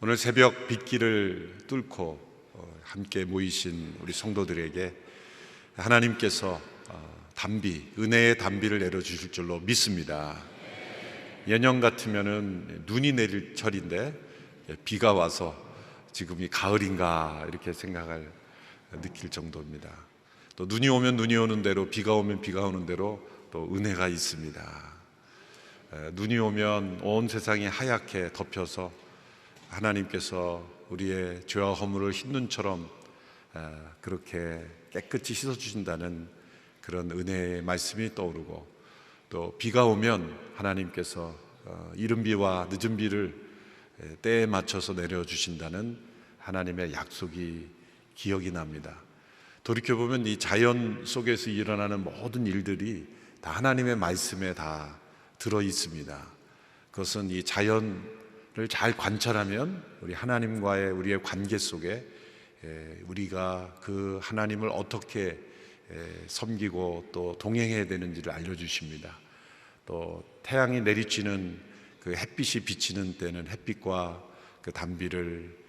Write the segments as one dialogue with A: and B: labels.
A: 오늘 새벽 빗길을 뚫고 함께 모이신 우리 성도들에게 하나님께서 은혜의 단비를 내려주실 줄로 믿습니다. 예년 같으면은 눈이 내릴 철인데 비가 와서 지금이 가을인가 이렇게 생각을 느낄 정도입니다. 또 눈이 오면 눈이 오는 대로, 비가 오면 비가 오는 대로 또 은혜가 있습니다. 눈이 오면 온 세상이 하얗게 덮여서 하나님께서 우리의 죄와 허물을 흰 눈처럼 그렇게 깨끗이 씻어주신다는 그런 은혜의 말씀이 떠오르고, 또 비가 오면 하나님께서 이른 비와 늦은 비를 때에 맞춰서 내려주신다는 하나님의 약속이 기억이 납니다. 돌이켜보면 이 자연 속에서 일어나는 모든 일들이 다 하나님의 말씀에 다 들어 있습니다. 그것은 이 자연을 잘 관찰하면 우리 하나님과의 우리의 관계 속에 우리가 그 하나님을 어떻게 섬기고 또 동행해야 되는지를 알려주십니다. 또 태양이 내리쬐는 그 햇빛이 비치는 때는 햇빛과 그 단비를,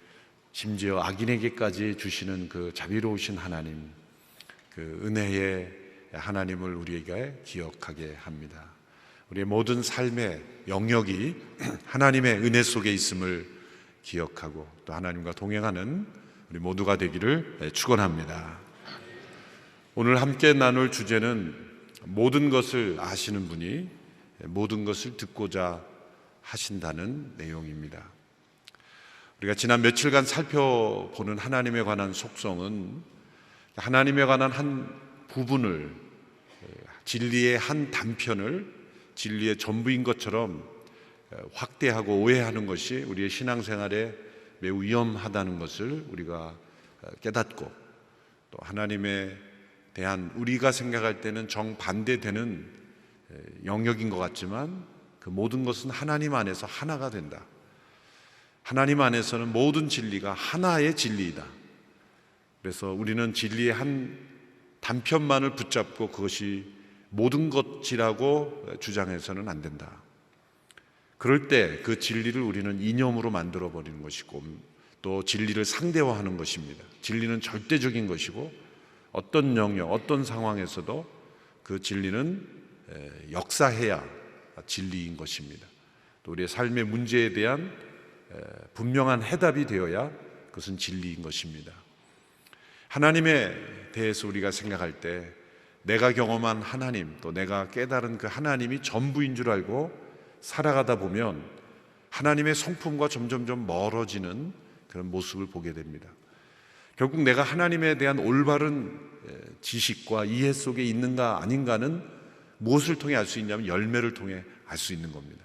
A: 심지어 악인에게까지 주시는 그 자비로우신 하나님, 그 은혜의 하나님을 우리에게 기억하게 합니다. 우리의 모든 삶의 영역이 하나님의 은혜 속에 있음을 기억하고 또 하나님과 동행하는 우리 모두가 되기를 축원합니다. 오늘 함께 나눌 주제는 모든 것을 아시는 분이 모든 것을 듣고자 하신다는 내용입니다. 우리가 지난 며칠간 살펴보는 하나님에 관한 속성은 하나님에 관한 한 부분을, 진리의 한 단편을 진리의 전부인 것처럼 확대하고 오해하는 것이 우리의 신앙생활에 매우 위험하다는 것을 우리가 깨닫고, 또 하나님에 대한 우리가 생각할 때는 정반대되는 영역인 것 같지만 그 모든 것은 하나님 안에서 하나가 된다. 하나님 안에서는 모든 진리가 하나의 진리이다. 그래서 우리는 진리의 한 단편만을 붙잡고 그것이 모든 것이라고 주장해서는 안 된다. 그럴 때 그 진리를 우리는 이념으로 만들어 버리는 것이고, 또 진리를 상대화하는 것입니다. 진리는 절대적인 것이고 어떤 영역, 어떤 상황에서도 그 진리는 역사해야 진리인 것입니다. 또 우리의 삶의 문제에 대한 분명한 해답이 되어야 그것은 진리인 것입니다. 하나님에 대해서 우리가 생각할 때 내가 경험한 하나님, 또 내가 깨달은 그 하나님이 전부인 줄 알고 살아가다 보면 하나님의 성품과 점점점 멀어지는 그런 모습을 보게 됩니다. 결국 내가 하나님에 대한 올바른 지식과 이해 속에 있는가 아닌가는 무엇을 통해 알 수 있냐면 열매를 통해 알 수 있는 겁니다.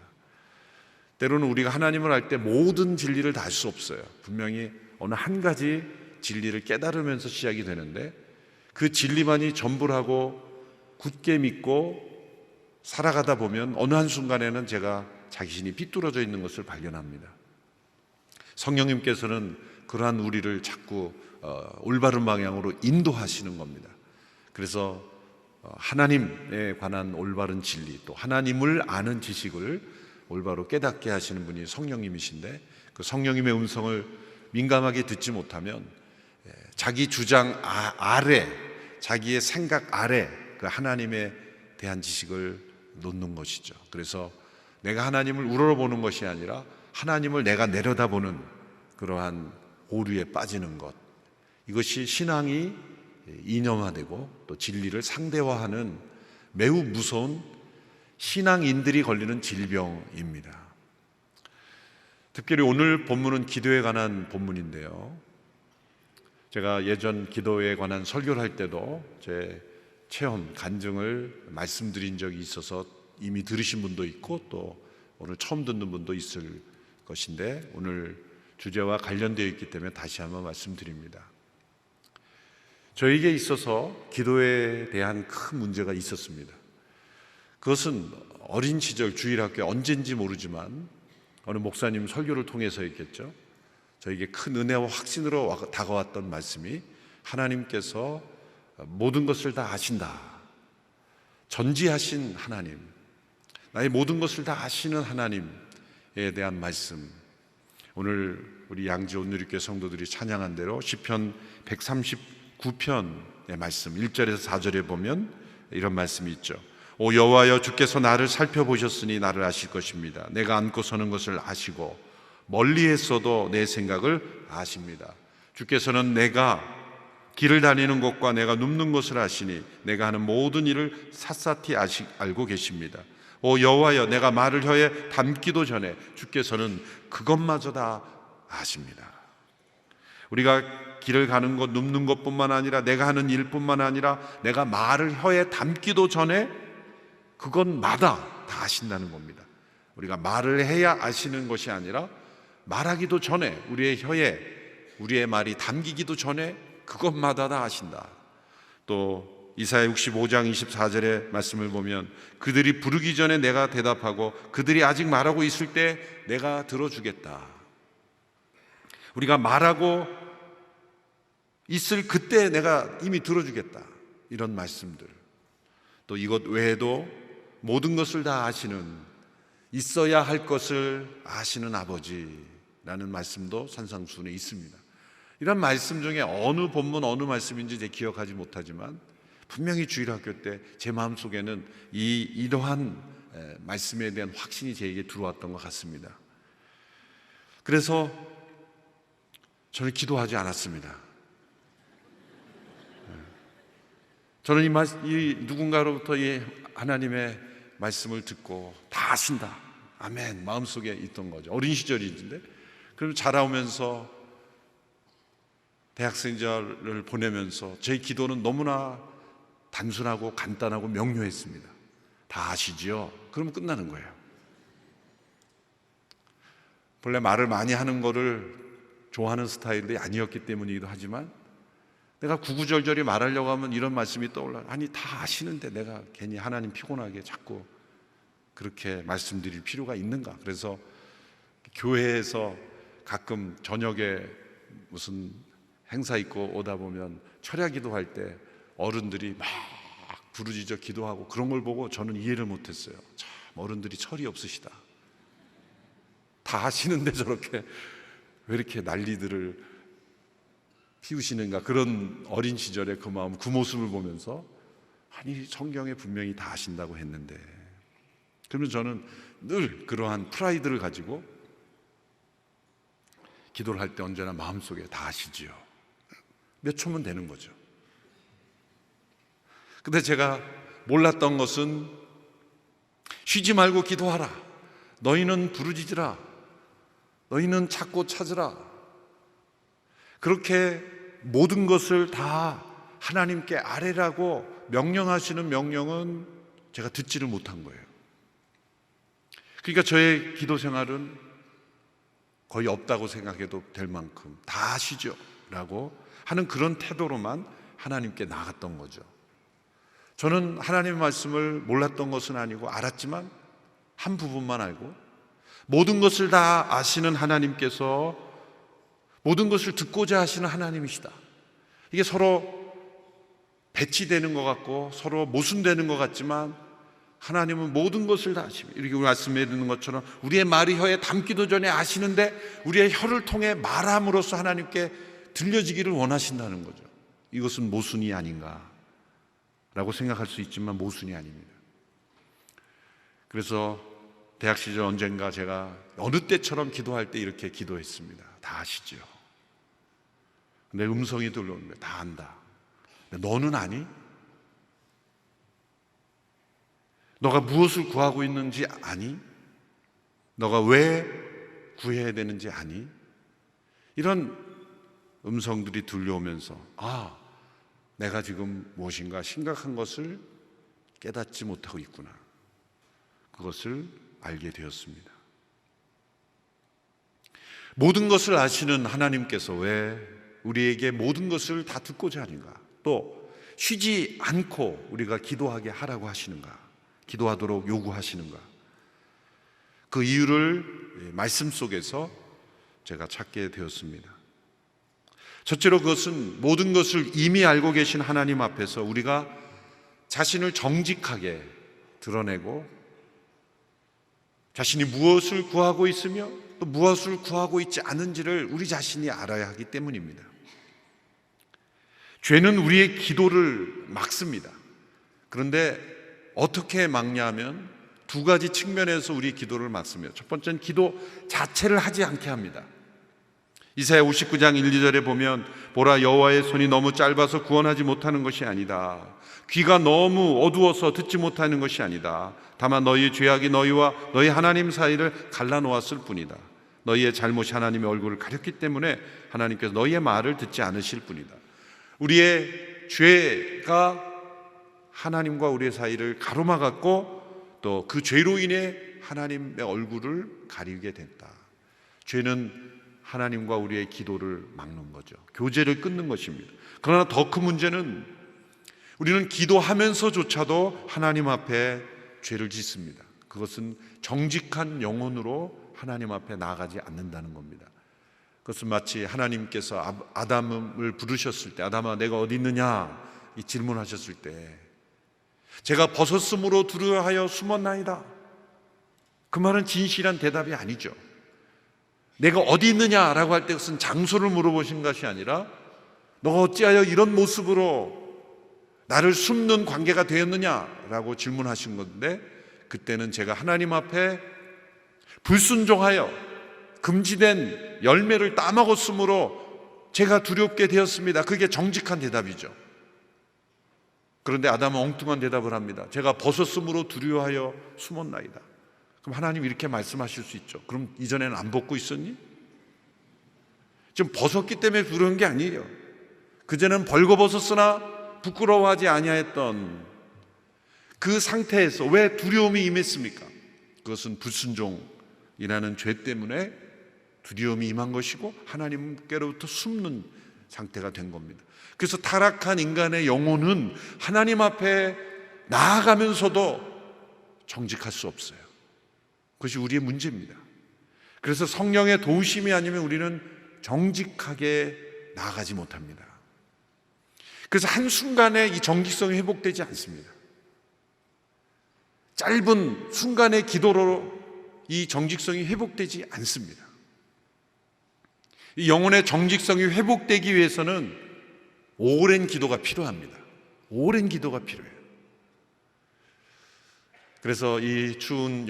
A: 때로는 우리가 하나님을 알 때 모든 진리를 다 알 수 없어요. 분명히 어느 한 가지 진리를 깨달으면서 시작이 되는데 그 진리만이 전부라고 굳게 믿고 살아가다 보면 어느 한순간에는 제가 자신이 삐뚤어져 있는 것을 발견합니다. 성령님께서는 그러한 우리를 자꾸 올바른 방향으로 인도하시는 겁니다. 그래서 하나님에 관한 올바른 진리, 또 하나님을 아는 지식을 올바로 깨닫게 하시는 분이 성령님이신데, 그 성령님의 음성을 민감하게 듣지 못하면 자기 주장 아래, 자기의 생각 아래 그 하나님에 대한 지식을 놓는 것이죠. 그래서 내가 하나님을 우러러보는 것이 아니라 하나님을 내가 내려다보는 그러한 오류에 빠지는 것, 이것이 신앙이 이념화되고 또 진리를 상대화하는 매우 무서운 신앙인들이 걸리는 질병입니다. 특별히 오늘 본문은 기도에 관한 본문인데요, 제가 예전 기도에 관한 설교를 할 때도 제 체험, 간증을 말씀드린 적이 있어서 이미 들으신 분도 있고 또 오늘 처음 듣는 분도 있을 것인데, 오늘 주제와 관련되어 있기 때문에 다시 한번 말씀드립니다. 저에게 있어서 기도에 대한 큰 문제가 있었습니다. 그것은 어린 시절 주일학교 언제인지 모르지만 어느 목사님 설교를 통해서였겠죠. 저에게 큰 은혜와 확신으로 다가왔던 말씀이, 하나님께서 모든 것을 다 아신다. 전지하신 하나님, 나의 모든 것을 다 아시는 하나님에 대한 말씀, 오늘 우리 양지 온누리교회 성도들이 찬양한 대로 시편 139편의 말씀 1절에서 4절에 보면 이런 말씀이 있죠. 오 여호와여, 주께서 나를 살펴보셨으니 나를 아실 것입니다. 내가 앉고 서는 것을 아시고 멀리에서도 내 생각을 아십니다. 주께서는 내가 길을 다니는 곳과 내가 눕는 것을 아시니 내가 하는 모든 일을 샅샅이 알고 계십니다. 오 여호와여, 내가 말을 혀에 담기도 전에 주께서는 그것마저 다 아십니다. 우리가 길을 가는 것, 눕는 것뿐만 아니라 내가 하는 일뿐만 아니라 내가 말을 혀에 담기도 전에 그것마다 다 아신다는 겁니다. 우리가 말을 해야 아시는 것이 아니라 말하기도 전에 우리의 혀에 우리의 말이 담기기도 전에 그것마다 다 아신다. 또 이사야 65장 24절의 말씀을 보면 그들이 부르기 전에 내가 대답하고 그들이 아직 말하고 있을 때 내가 들어주겠다. 우리가 말하고 있을 그때 내가 이미 들어주겠다. 이런 말씀들. 또 이것 외에도 모든 것을 다 아시는, 있어야 할 것을 아시는 아버지라는 말씀도 산상수훈에 있습니다. 이런 말씀 중에 어느 본문 어느 말씀인지 제 기억하지 못하지만 분명히 주일학교 때 제 마음속에는 이러한 말씀에 대한 확신이 제게 들어왔던 것 같습니다. 그래서 저는 기도하지 않았습니다. 저는 이 누군가로부터 이 하나님의 말씀을 듣고 다 아신다, 아멘, 마음속에 있던 거죠. 어린 시절인데, 그럼 자라오면서 대학생절을 보내면서 제 기도는 너무나 단순하고 간단하고 명료했습니다. 다 아시지요? 그러면 끝나는 거예요. 본래 말을 많이 하는 거를 좋아하는 스타일이 아니었기 때문이기도 하지만 내가 구구절절히 말하려고 하면 이런 말씀이 떠올라요. 아니 다 아시는데 내가 괜히 하나님 피곤하게 자꾸 그렇게 말씀드릴 필요가 있는가. 그래서 교회에서 가끔 저녁에 무슨 행사 있고 오다 보면 철야 기도할 때 어른들이 막 부르짖어 기도하고 그런 걸 보고 저는 이해를 못했어요. 참 어른들이 철이 없으시다. 다 아시는데 저렇게 왜 이렇게 난리들을 피우시는가. 그런 어린 시절의 그 마음, 그 모습을 보면서 아니 성경에 분명히 다 아신다고 했는데, 그러면 저는 늘 그러한 프라이드를 가지고 기도를 할 때 언제나 마음속에 다 아시지요. 몇 초면 되는 거죠. 근데 제가 몰랐던 것은 쉬지 말고 기도하라, 너희는 부르짖으라, 너희는 찾고 찾으라, 그렇게 모든 것을 다 하나님께 아뢰라고 명령하시는 명령은 제가 듣지를 못한 거예요. 그러니까 저의 기도 생활은 거의 없다고 생각해도 될 만큼 다 아시죠? 라고 하는 그런 태도로만 하나님께 나갔던 거죠. 저는 하나님의 말씀을 몰랐던 것은 아니고 알았지만 한 부분만 알고, 모든 것을 다 아시는 하나님께서 모든 것을 듣고자 하시는 하나님이시다. 이게 서로 배치되는 것 같고 서로 모순되는 것 같지만 하나님은 모든 것을 다 아십니다. 이렇게 말씀해 드리는 것처럼 우리의 말이 혀에 담기도 전에 아시는데 우리의 혀를 통해 말함으로써 하나님께 들려지기를 원하신다는 거죠. 이것은 모순이 아닌가라고 생각할 수 있지만 모순이 아닙니다. 그래서 대학 시절 언젠가 제가 어느 때처럼 기도할 때 이렇게 기도했습니다. 다 아시죠? 내 음성이 들려오는데 다 안다. 너는 아니? 너가 무엇을 구하고 있는지 아니? 너가 왜 구해야 되는지 아니? 이런 음성들이 들려오면서 아, 내가 지금 무엇인가 심각한 것을 깨닫지 못하고 있구나. 그것을 알게 되었습니다. 모든 것을 아시는 하나님께서 왜 우리에게 모든 것을 다 듣고자 하는가? 또 쉬지 않고 우리가 기도하게 하라고 하시는가? 기도하도록 요구하시는가? 그 이유를 말씀 속에서 제가 찾게 되었습니다. 첫째로 그것은 모든 것을 이미 알고 계신 하나님 앞에서 우리가 자신을 정직하게 드러내고 자신이 무엇을 구하고 있으며 또 무엇을 구하고 있지 않은지를 우리 자신이 알아야 하기 때문입니다. 죄는 우리의 기도를 막습니다. 그런데 어떻게 막냐면 두 가지 측면에서 우리 기도를 막습니다. 첫 번째는 기도 자체를 하지 않게 합니다. 이사야 59장 1, 2절에 보면 보라, 여호와의 손이 너무 짧아서 구원하지 못하는 것이 아니다. 귀가 너무 어두워서 듣지 못하는 것이 아니다. 다만 너희의 죄악이 너희와 너희 하나님 사이를 갈라놓았을 뿐이다. 너희의 잘못이 하나님의 얼굴을 가렸기 때문에 하나님께서 너희의 말을 듣지 않으실 뿐이다. 우리의 죄가 하나님과 우리의 사이를 가로막았고 또 그 죄로 인해 하나님의 얼굴을 가리게 됐다. 죄는 하나님과 우리의 기도를 막는 거죠. 교제를 끊는 것입니다. 그러나 더 큰 문제는 우리는 기도하면서조차도 하나님 앞에 죄를 짓습니다. 그것은 정직한 영혼으로 하나님 앞에 나아가지 않는다는 겁니다. 그것은 마치 하나님께서 아담을 부르셨을 때, 아담아 내가 어디 있느냐 이 질문하셨을 때 제가 벗었으므로 두려워하여 숨었나이다. 그 말은 진실한 대답이 아니죠. 내가 어디 있느냐라고 할 때 그것은 장소를 물어보신 것이 아니라 너가 어찌하여 이런 모습으로 나를 숨는 관계가 되었느냐라고 질문하신 건데, 그때는 제가 하나님 앞에 불순종하여 금지된 열매를 따먹었으므로 제가 두렵게 되었습니다. 그게 정직한 대답이죠. 그런데 아담은 엉뚱한 대답을 합니다. 제가 벗었으므로 두려워하여 숨었나이다. 그럼 하나님 이렇게 말씀하실 수 있죠. 그럼 이전에는 안 벗고 있었니? 지금 벗었기 때문에 두려운 게 아니에요. 그전에는 벌거벗었으나 부끄러워하지 아니하였던 그 상태에서 왜 두려움이 임했습니까? 그것은 불순종이라는 죄 때문에 두려움이 임한 것이고 하나님께로부터 숨는 상태가 된 겁니다. 그래서 타락한 인간의 영혼은 하나님 앞에 나아가면서도 정직할 수 없어요. 그것이 우리의 문제입니다. 그래서 성령의 도우심이 아니면 우리는 정직하게 나아가지 못합니다. 그래서 한순간에 이 정직성이 회복되지 않습니다. 짧은 순간의 기도로 이 정직성이 회복되지 않습니다. 이 영혼의 정직성이 회복되기 위해서는 오랜 기도가 필요합니다. 오랜 기도가 필요해요. 그래서 이 추운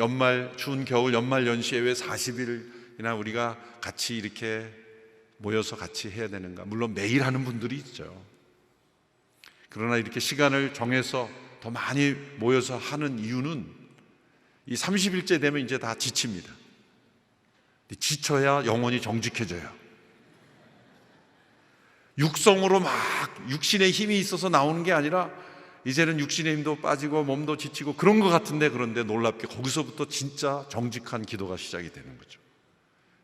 A: 겨울 연말 연시에 왜 40일이나 우리가 같이 이렇게 모여서 같이 해야 되는가? 물론 매일 하는 분들이 있죠. 그러나 이렇게 시간을 정해서 더 많이 모여서 하는 이유는 이 30일째 되면 이제 다 지칩니다. 지쳐야 영혼이 정직해져요. 육성으로 막 육신의 힘이 있어서 나오는 게 아니라 이제는 육신의 힘도 빠지고 몸도 지치고 그런 것 같은데, 그런데 놀랍게 거기서부터 진짜 정직한 기도가 시작이 되는 거죠.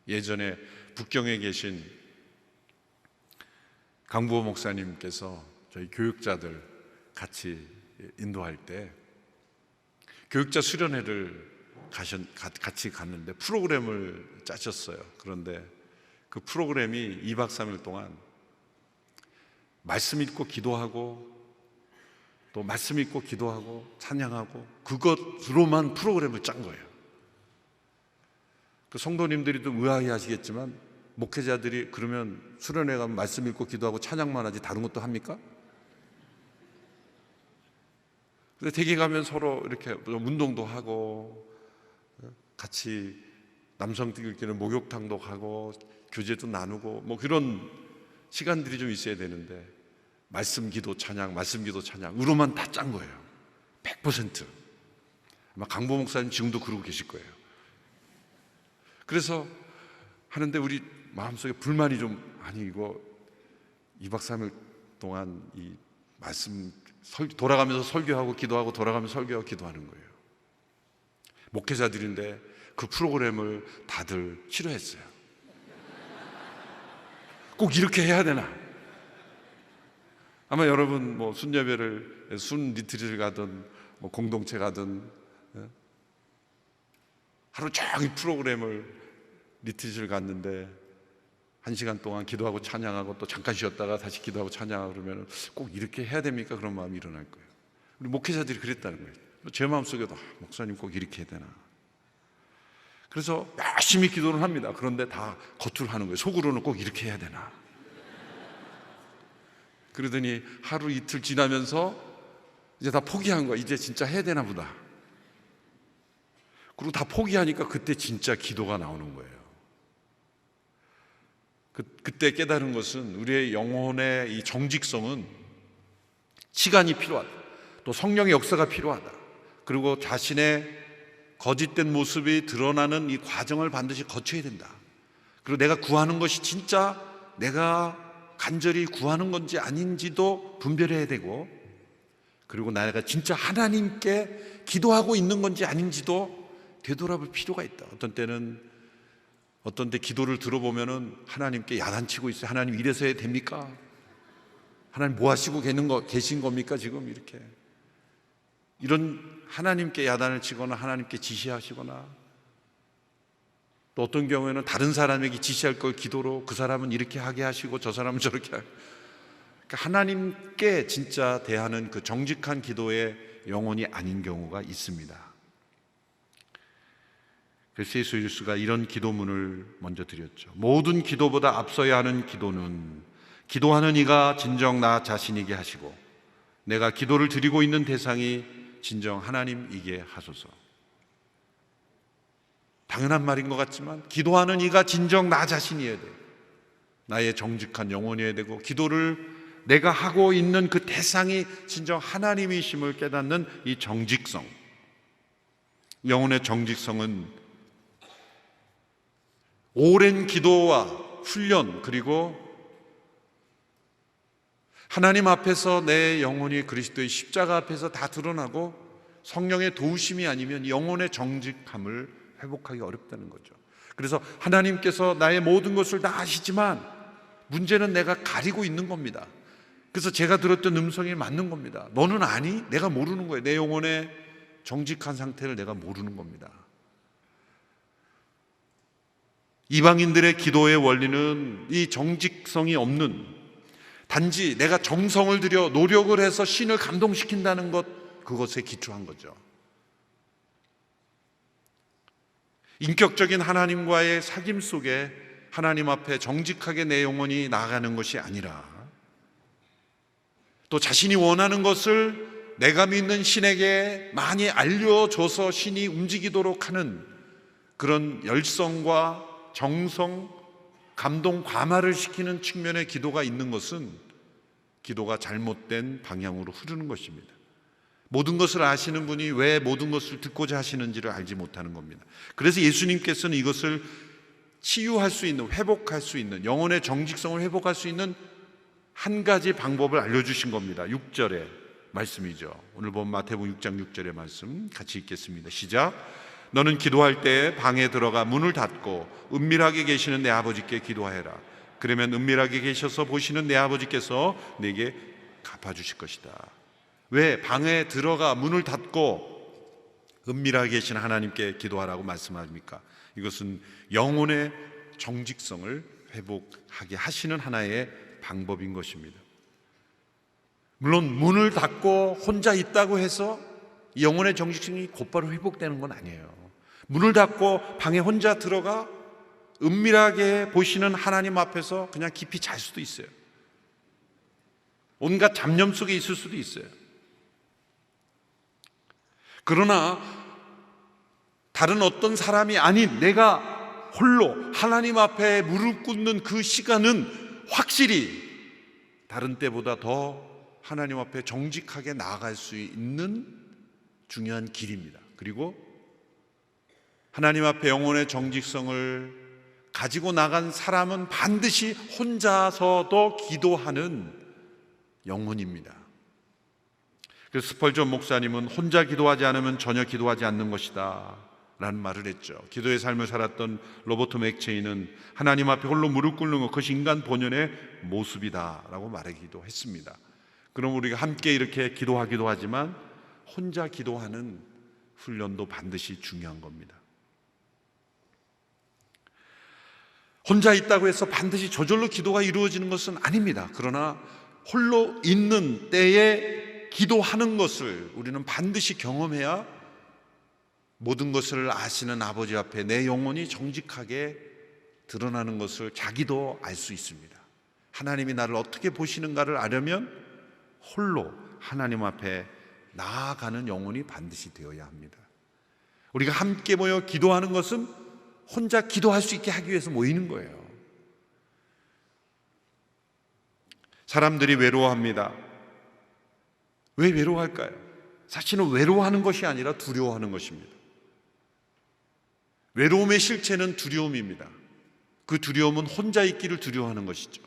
A: 예전에 북경에 계신 강부호 목사님께서 저희 교육자들 같이 인도할 때 교육자 수련회를 같이 갔는데 프로그램을 짜셨어요. 그런데 그 프로그램이 2박 3일 동안 말씀 읽고 기도하고 또 말씀 읽고 기도하고 찬양하고 그것으로만 프로그램을 짠 거예요. 그 성도님들이 좀 의아해 하시겠지만 목회자들이 그러면 수련회 가면 말씀 읽고 기도하고 찬양만 하지 다른 것도 합니까? 근데 대개 가면 서로 이렇게 운동도 하고 같이 남성들끼리는 목욕탕도 가고 교제도 나누고 뭐 그런 시간들이 좀 있어야 되는데 말씀 기도 찬양 으로만 다 짠 거예요. 100%. 아마 강보 목사님 지금도 그러고 계실 거예요. 그래서 하는데 우리 마음속에 불만이 좀, 아니 이거 2박 3일 동안 이 말씀 돌아가면서 설교하고 기도하고 돌아가면서 설교하고 기도하는 거예요. 목회자들인데 그 프로그램을 다들 싫어했어요. 꼭 이렇게 해야 되나? 아마 여러분 뭐 순예배를 순 리트릿을 가든 뭐 공동체 가든 하루 종일 프로그램을 리트릿을 갔는데 1시간 동안 기도하고 찬양하고 또 잠깐 쉬었다가 다시 기도하고 찬양하고 그러면 꼭 이렇게 해야 됩니까? 그런 마음이 일어날 거예요. 우리 목회자들이 그랬다는 거예요. 제 마음속에도 목사님 꼭 이렇게 해야 되나? 그래서 열심히 기도를 합니다. 그런데 다 겉으로 하는 거예요. 속으로는 꼭 이렇게 해야 되나. 그러더니 하루 이틀 지나면서 이제 다 포기한 거야. 이제 진짜 해야 되나 보다. 그리고 다 포기하니까 그때 진짜 기도가 나오는 거예요. 그때 깨달은 것은 우리의 영혼의 이 정직성은 시간이 필요하다. 또 성령의 역사가 필요하다. 그리고 자신의 거짓된 모습이 드러나는 이 과정을 반드시 거쳐야 된다. 그리고 내가 구하는 것이 진짜 내가 간절히 구하는 건지 아닌지도 분별해야 되고, 그리고 내가 진짜 하나님께 기도하고 있는 건지 아닌지도 되돌아볼 필요가 있다. 어떤 때 기도를 들어보면은 하나님께 야단치고 있어요. 하나님 이래서 해야 됩니까? 하나님 뭐 하시고 계신 겁니까 지금? 이렇게 이런 하나님께 야단을 치거나 하나님께 지시하시거나, 또 어떤 경우에는 다른 사람에게 지시할 걸 기도로 그 사람은 이렇게 하게 하시고 저 사람은 저렇게 하게. 그러니까 하나님께 진짜 대하는 그 정직한 기도의 영혼이 아닌 경우가 있습니다. 그래서 예수 그리스도가 이런 기도문을 먼저 드렸죠. 모든 기도보다 앞서야 하는 기도는 기도하는 이가 진정 나 자신이게 하시고 내가 기도를 드리고 있는 대상이 진정 하나님이게 하소서. 당연한 말인 것 같지만 기도하는 이가 진정 나 자신이어야 돼요. 나의 정직한 영혼이어야 되고, 기도를 내가 하고 있는 그 대상이 진정 하나님이심을 깨닫는 이 정직성, 영혼의 정직성은 오랜 기도와 훈련, 그리고 하나님 앞에서 내 영혼이 그리스도의 십자가 앞에서 다 드러나고 성령의 도우심이 아니면 영혼의 정직함을 회복하기 어렵다는 거죠. 그래서 하나님께서 나의 모든 것을 다 아시지만 문제는 내가 가리고 있는 겁니다. 그래서 제가 들었던 음성이 맞는 겁니다. 너는 아니? 내가 모르는 거예요. 내 영혼의 정직한 상태를 내가 모르는 겁니다. 이방인들의 기도의 원리는 이 정직성이 없는, 단지 내가 정성을 들여 노력을 해서 신을 감동시킨다는 것, 그것에 기초한 거죠. 인격적인 하나님과의 사귐 속에 하나님 앞에 정직하게 내 영혼이 나아가는 것이 아니라, 또 자신이 원하는 것을 내가 믿는 신에게 많이 알려줘서 신이 움직이도록 하는 그런 열성과 정성, 감동 과마를 시키는 측면의 기도가 있는 것은 기도가 잘못된 방향으로 흐르는 것입니다. 모든 것을 아시는 분이 왜 모든 것을 듣고자 하시는지를 알지 못하는 겁니다. 그래서 예수님께서는 이것을 치유할 수 있는, 회복할 수 있는, 영혼의 정직성을 회복할 수 있는 한 가지 방법을 알려주신 겁니다. 6절의 말씀이죠. 오늘 본 마태복음 6장 6절의 말씀 같이 읽겠습니다. 시작. 너는 기도할 때 방에 들어가 문을 닫고 은밀하게 계시는 내 아버지께 기도하여라. 그러면 은밀하게 계셔서 보시는 내 아버지께서 내게 갚아주실 것이다. 왜 방에 들어가 문을 닫고 은밀하게 계신 하나님께 기도하라고 말씀합니까? 이것은 영혼의 정직성을 회복하게 하시는 하나의 방법인 것입니다. 물론 문을 닫고 혼자 있다고 해서 영혼의 정직성이 곧바로 회복되는 건 아니에요. 문을 닫고 방에 혼자 들어가 은밀하게 보시는 하나님 앞에서 그냥 깊이 잘 수도 있어요. 온갖 잡념 속에 있을 수도 있어요. 그러나 다른 어떤 사람이 아닌 내가 홀로 하나님 앞에 무릎 꿇는 그 시간은 확실히 다른 때보다 더 하나님 앞에 정직하게 나아갈 수 있는 중요한 길입니다. 그리고 하나님 앞에 영혼의 정직성을 가지고 나간 사람은 반드시 혼자서도 기도하는 영혼입니다. 그래서 스펄전 목사님은 혼자 기도하지 않으면 전혀 기도하지 않는 것이다 라는 말을 했죠. 기도의 삶을 살았던 로버트 맥체인은 하나님 앞에 홀로 무릎 꿇는 것, 그것이 인간 본연의 모습이다 라고 말하기도 했습니다. 그럼 우리가 함께 이렇게 기도하기도 하지만 혼자 기도하는 훈련도 반드시 중요한 겁니다. 혼자 있다고 해서 반드시 저절로 기도가 이루어지는 것은 아닙니다. 그러나 홀로 있는 때에 기도하는 것을 우리는 반드시 경험해야 모든 것을 아시는 아버지 앞에 내 영혼이 정직하게 드러나는 것을 자기도 알 수 있습니다. 하나님이 나를 어떻게 보시는가를 알려면 홀로 하나님 앞에 나아가는 영혼이 반드시 되어야 합니다. 우리가 함께 모여 기도하는 것은 혼자 기도할 수 있게 하기 위해서 모이는 거예요. 사람들이 외로워합니다. 왜 외로워할까요? 사실은 외로워하는 것이 아니라 두려워하는 것입니다. 외로움의 실체는 두려움입니다. 그 두려움은 혼자 있기를 두려워하는 것이죠.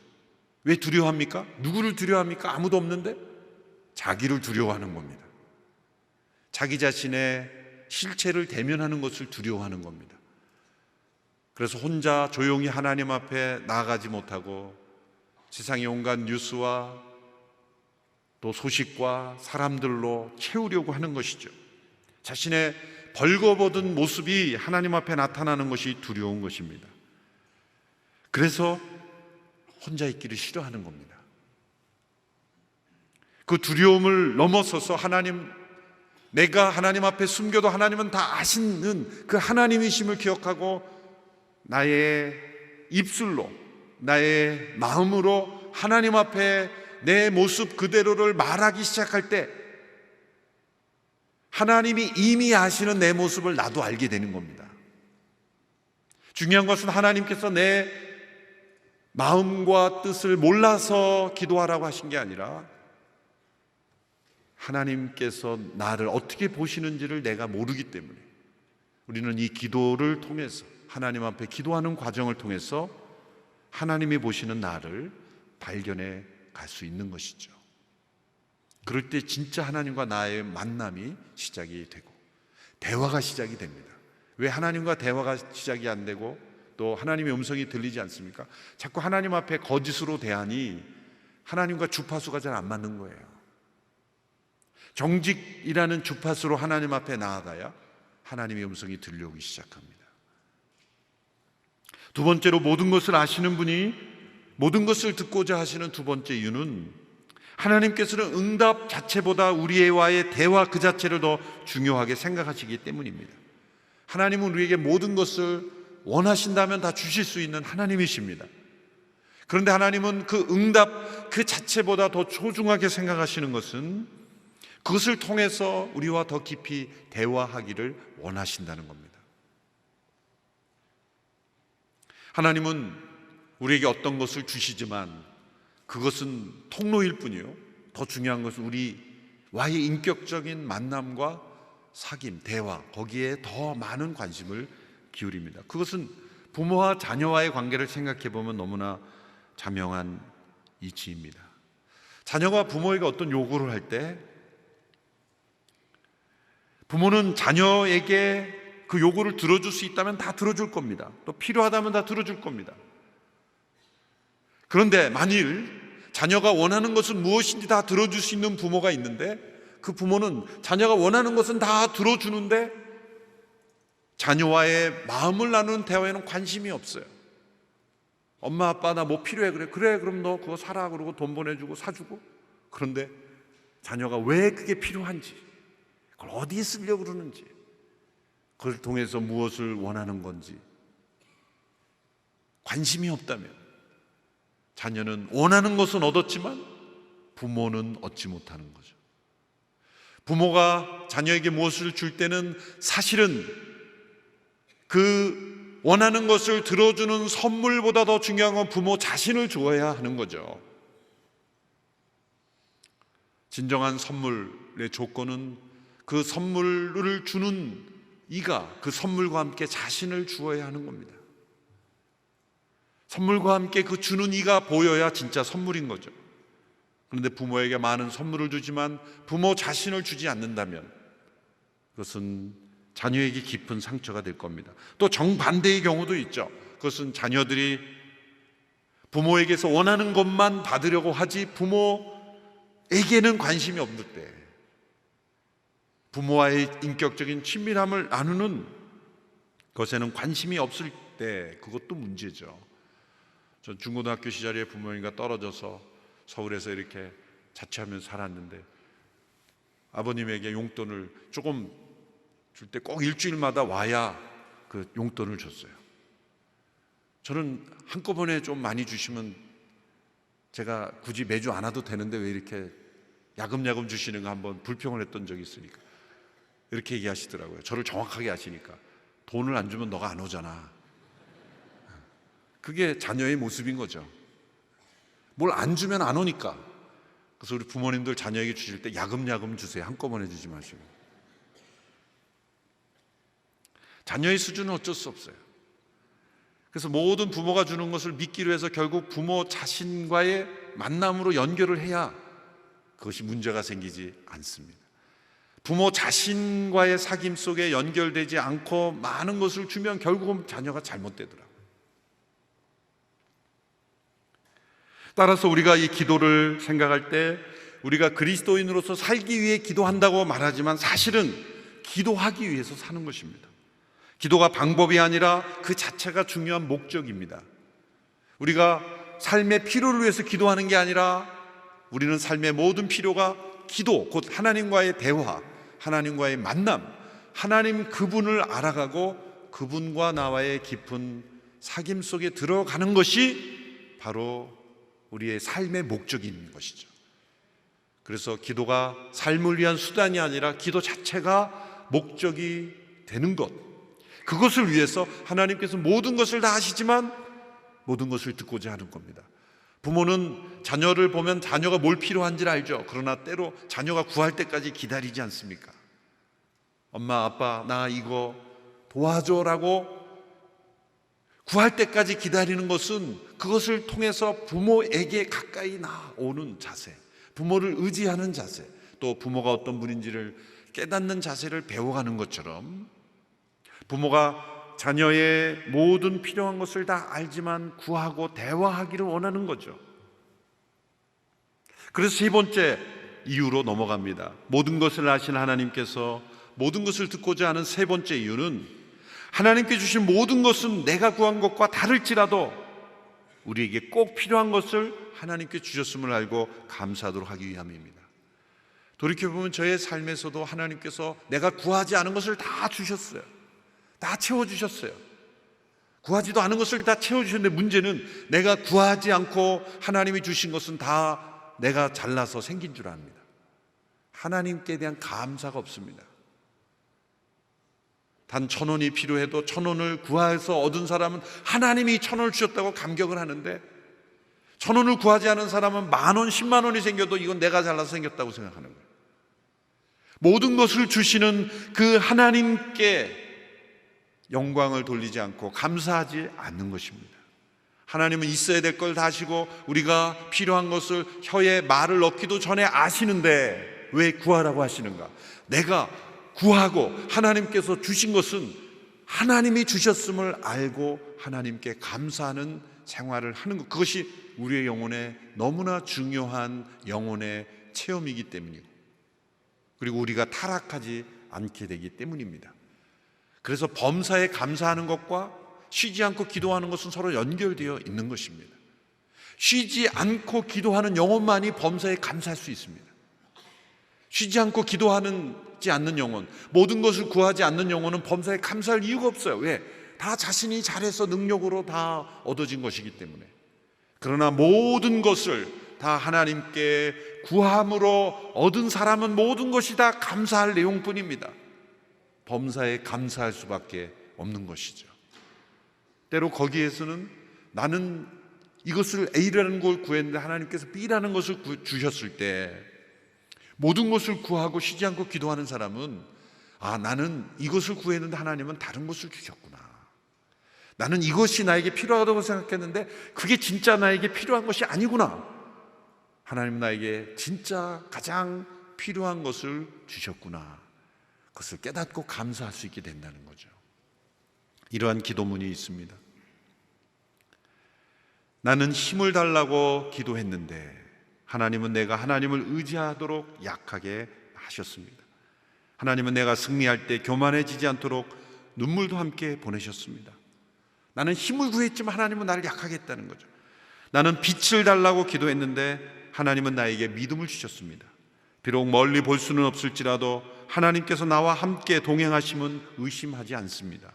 A: 왜 두려워합니까? 누구를 두려워합니까? 아무도 없는데? 자기를 두려워하는 겁니다. 자기 자신의 실체를 대면하는 것을 두려워하는 겁니다. 그래서 혼자 조용히 하나님 앞에 나아가지 못하고 세상의 온갖 뉴스와 또 소식과 사람들로 채우려고 하는 것이죠. 자신의 벌거벗은 모습이 하나님 앞에 나타나는 것이 두려운 것입니다. 그래서 혼자 있기를 싫어하는 겁니다. 그 두려움을 넘어서서 내가 하나님 앞에 숨겨도 하나님은 다 아시는 그 하나님이심을 기억하고 나의 입술로, 나의 마음으로 하나님 앞에 내 모습 그대로를 말하기 시작할 때 하나님이 이미 아시는 내 모습을 나도 알게 되는 겁니다. 중요한 것은 하나님께서 내 마음과 뜻을 몰라서 기도하라고 하신 게 아니라 하나님께서 나를 어떻게 보시는지를 내가 모르기 때문에 우리는 이 기도를 통해서 하나님 앞에 기도하는 과정을 통해서 하나님이 보시는 나를 발견해 갈 수 있는 것이죠. 그럴 때 진짜 하나님과 나의 만남이 시작이 되고 대화가 시작이 됩니다. 왜 하나님과 대화가 시작이 안 되고 또 하나님의 음성이 들리지 않습니까? 자꾸 하나님 앞에 거짓으로 대하니 하나님과 주파수가 잘 안 맞는 거예요. 정직이라는 주파수로 하나님 앞에 나아가야 하나님의 음성이 들려오기 시작합니다. 두 번째로 모든 것을 아시는 분이 모든 것을 듣고자 하시는 두 번째 이유는 하나님께서는 응답 자체보다 우리와의 대화 그 자체를 더 중요하게 생각하시기 때문입니다. 하나님은 우리에게 모든 것을 원하신다면 다 주실 수 있는 하나님이십니다. 그런데 하나님은 그 응답 그 자체보다 더 소중하게 생각하시는 것은 그것을 통해서 우리와 더 깊이 대화하기를 원하신다는 겁니다. 하나님은 우리에게 어떤 것을 주시지만 그것은 통로일 뿐이요, 더 중요한 것은 우리와의 인격적인 만남과 사귐, 대화, 거기에 더 많은 관심을 기울입니다. 그것은 부모와 자녀와의 관계를 생각해 보면 너무나 자명한 이치입니다. 자녀가 부모에게 어떤 요구를 할 때 부모는 자녀에게 그 요구를 들어줄 수 있다면 다 들어줄 겁니다. 또 필요하다면 다 들어줄 겁니다. 그런데 만일 자녀가 원하는 것은 무엇인지 다 들어줄 수 있는 부모가 있는데 그 부모는 자녀가 원하는 것은 다 들어주는데 자녀와의 마음을 나누는 대화에는 관심이 없어요. 엄마 아빠 나 뭐 필요해? 그래 그럼 너 그거 사라 그러고 돈 보내주고 사주고. 그런데 자녀가 왜 그게 필요한지, 그걸 어디에 쓰려고 그러는지, 그걸 통해서 무엇을 원하는 건지 관심이 없다면 자녀는 원하는 것은 얻었지만 부모는 얻지 못하는 거죠. 부모가 자녀에게 무엇을 줄 때는 사실은 그 원하는 것을 들어주는 선물보다 더 중요한 건 부모 자신을 주어야 하는 거죠. 진정한 선물의 조건은 그 선물을 주는 이가 그 선물과 함께 자신을 주어야 하는 겁니다. 선물과 함께 그 주는 이가 보여야 진짜 선물인 거죠. 그런데 부모에게 많은 선물을 주지만 부모 자신을 주지 않는다면 그것은 자녀에게 깊은 상처가 될 겁니다. 또 정반대의 경우도 있죠. 그것은 자녀들이 부모에게서 원하는 것만 받으려고 하지 부모에게는 관심이 없을 때, 부모와의 인격적인 친밀함을 나누는 것에는 관심이 없을 때, 그것도 문제죠. 전 중고등학교 시절에 부모님과 떨어져서 서울에서 이렇게 자취하면서 살았는데 아버님에게 용돈을 조금 줄 때 꼭 일주일마다 와야 그 용돈을 줬어요. 저는 한꺼번에 좀 많이 주시면 제가 굳이 매주 안 와도 되는데 왜 이렇게 야금야금 주시는가 한번 불평을 했던 적이 있으니까 이렇게 얘기하시더라고요. 저를 정확하게 아시니까. 돈을 안 주면 너가 안 오잖아. 그게 자녀의 모습인 거죠. 뭘 안 주면 안 오니까. 그래서 우리 부모님들 자녀에게 주실 때 야금야금 주세요. 한꺼번에 주지 마시고. 자녀의 수준은 어쩔 수 없어요. 그래서 모든 부모가 주는 것을 믿기로 해서 결국 부모 자신과의 만남으로 연결을 해야 그것이 문제가 생기지 않습니다. 부모 자신과의 사귐 속에 연결되지 않고 많은 것을 주면 결국은 자녀가 잘못되더라고요. 따라서 우리가 이 기도를 생각할 때 우리가 그리스도인으로서 살기 위해 기도한다고 말하지만 사실은 기도하기 위해서 사는 것입니다. 기도가 방법이 아니라 그 자체가 중요한 목적입니다. 우리가 삶의 필요를 위해서 기도하는 게 아니라 우리는 삶의 모든 필요가 기도, 곧 하나님과의 대화, 하나님과의 만남, 하나님 그분을 알아가고 그분과 나와의 깊은 사귐 속에 들어가는 것이 바로 우리의 삶의 목적인 것이죠. 그래서 기도가 삶을 위한 수단이 아니라 기도 자체가 목적이 되는 것, 그것을 위해서 하나님께서 모든 것을 다 하시지만 모든 것을 듣고자 하는 겁니다. 부모는 자녀를 보면 자녀가 뭘 필요한지를 알죠. 그러나 때로 자녀가 구할 때까지 기다리지 않습니까? 엄마, 아빠, 나 이거 도와줘라고 구할 때까지 기다리는 것은 그것을 통해서 부모에게 가까이 나오는 자세, 부모를 의지하는 자세, 또 부모가 어떤 분인지를 깨닫는 자세를 배워가는 것처럼 부모가 자녀의 모든 필요한 것을 다 알지만 구하고 대화하기를 원하는 거죠. 그래서 세 번째 이유로 넘어갑니다. 모든 것을 아시는 하나님께서 모든 것을 듣고자 하는 세 번째 이유는 하나님께 주신 모든 것은 내가 구한 것과 다를지라도 우리에게 꼭 필요한 것을 하나님께 주셨음을 알고 감사하도록 하기 위함입니다. 돌이켜보면 저의 삶에서도 하나님께서 내가 구하지 않은 것을 다 주셨어요. 다 채워주셨어요. 구하지도 않은 것을 다 채워주셨는데 문제는 내가 구하지 않고 하나님이 주신 것은 다 내가 잘나서 생긴 줄 압니다. 하나님께 대한 감사가 없습니다. 단 1,000원이 필요해도 1,000원을 구해서 얻은 사람은 하나님이 1,000원을 주셨다고 감격을 하는데 1,000원을 구하지 않은 사람은 10,000원, 10만 원이 생겨도 이건 내가 잘나서 생겼다고 생각하는 거예요. 모든 것을 주시는 그 하나님께 영광을 돌리지 않고 감사하지 않는 것입니다. 하나님은 있어야 될 걸 다 아시고 우리가 필요한 것을 혀에 말을 넣기도 전에 아시는데 왜 구하라고 하시는가? 내가 구하고 하나님께서 주신 것은 하나님이 주셨음을 알고 하나님께 감사하는 생활을 하는 것, 그것이 우리의 영혼에 너무나 중요한 영혼의 체험이기 때문이고, 그리고 우리가 타락하지 않게 되기 때문입니다. 그래서 범사에 감사하는 것과 쉬지 않고 기도하는 것은 서로 연결되어 있는 것입니다. 쉬지 않고 기도하는 영혼만이 범사에 감사할 수 있습니다. 쉬지 않고 기도하지 않는 영혼, 모든 것을 구하지 않는 영혼은 범사에 감사할 이유가 없어요. 왜? 다 자신이 잘해서 능력으로 다 얻어진 것이기 때문에. 그러나 모든 것을 다 하나님께 구함으로 얻은 사람은 모든 것이 다 감사할 내용뿐입니다. 범사에 감사할 수밖에 없는 것이죠. 때로 거기에서는 나는 이것을 A라는 걸 구했는데 하나님께서 B라는 것을 주셨을 때 모든 것을 구하고 쉬지 않고 기도하는 사람은 나는 이것을 구했는데 하나님은 다른 것을 주셨구나. 나는 이것이 나에게 필요하다고 생각했는데 그게 진짜 나에게 필요한 것이 아니구나. 하나님 나에게 진짜 가장 필요한 것을 주셨구나. 그것을 깨닫고 감사할 수 있게 된다는 거죠. 이러한 기도문이 있습니다. 나는 힘을 달라고 기도했는데 하나님은 내가 하나님을 의지하도록 약하게 하셨습니다. 하나님은 내가 승리할 때 교만해지지 않도록 눈물도 함께 보내셨습니다. 나는 힘을 구했지만 하나님은 나를 약하게 했다는 거죠. 나는 빛을 달라고 기도했는데 하나님은 나에게 믿음을 주셨습니다. 비록 멀리 볼 수는 없을지라도 하나님께서 나와 함께 동행하심은 의심하지 않습니다.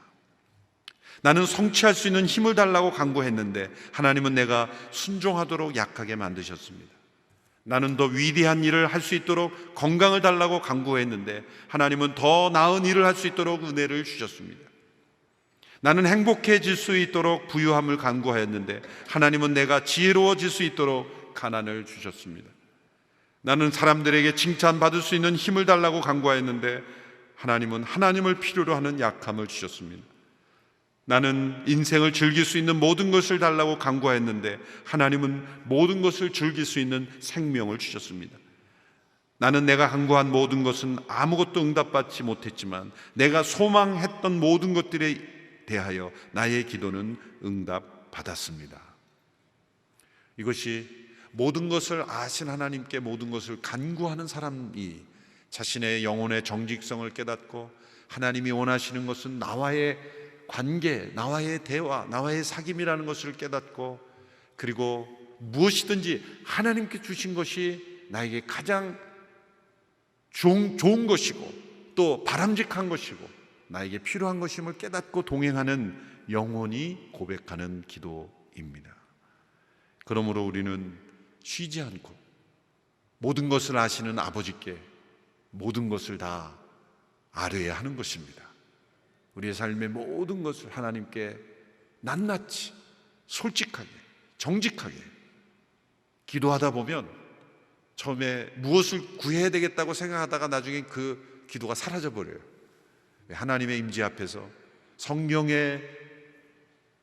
A: 나는 성취할 수 있는 힘을 달라고 간구했는데 하나님은 내가 순종하도록 약하게 만드셨습니다. 나는 더 위대한 일을 할 수 있도록 건강을 달라고 간구했는데 하나님은 더 나은 일을 할 수 있도록 은혜를 주셨습니다. 나는 행복해질 수 있도록 부유함을 간구하였는데 하나님은 내가 지혜로워질 수 있도록 가난을 주셨습니다. 나는 사람들에게 칭찬받을 수 있는 힘을 달라고 간구하였는데 하나님은 하나님을 필요로 하는 약함을 주셨습니다. 나는 인생을 즐길 수 있는 모든 것을 달라고 간구하였는데 하나님은 모든 것을 즐길 수 있는 생명을 주셨습니다. 나는 내가 간구한 모든 것은 아무것도 응답받지 못했지만 내가 소망했던 모든 것들에 대하여 나의 기도는 응답받았습니다. 이것이 모든 것을 아신 하나님께 모든 것을 간구하는 사람이 자신의 영혼의 정직성을 깨닫고 하나님이 원하시는 것은 나와의 관계, 나와의 대화, 나와의 사귐이라는 것을 깨닫고 그리고 무엇이든지 하나님께 주신 것이 나에게 가장 좋은 것이고 또 바람직한 것이고 나에게 필요한 것임을 깨닫고 동행하는 영혼이 고백하는 기도입니다. 그러므로 우리는 쉬지 않고 모든 것을 아시는 아버지께 모든 것을 다 아뢰야 하는 것입니다. 우리의 삶의 모든 것을 하나님께 낱낱이 솔직하게 정직하게 기도하다 보면 처음에 무엇을 구해야 되겠다고 생각하다가 나중에 그 기도가 사라져버려요. 하나님의 임재 앞에서 성령의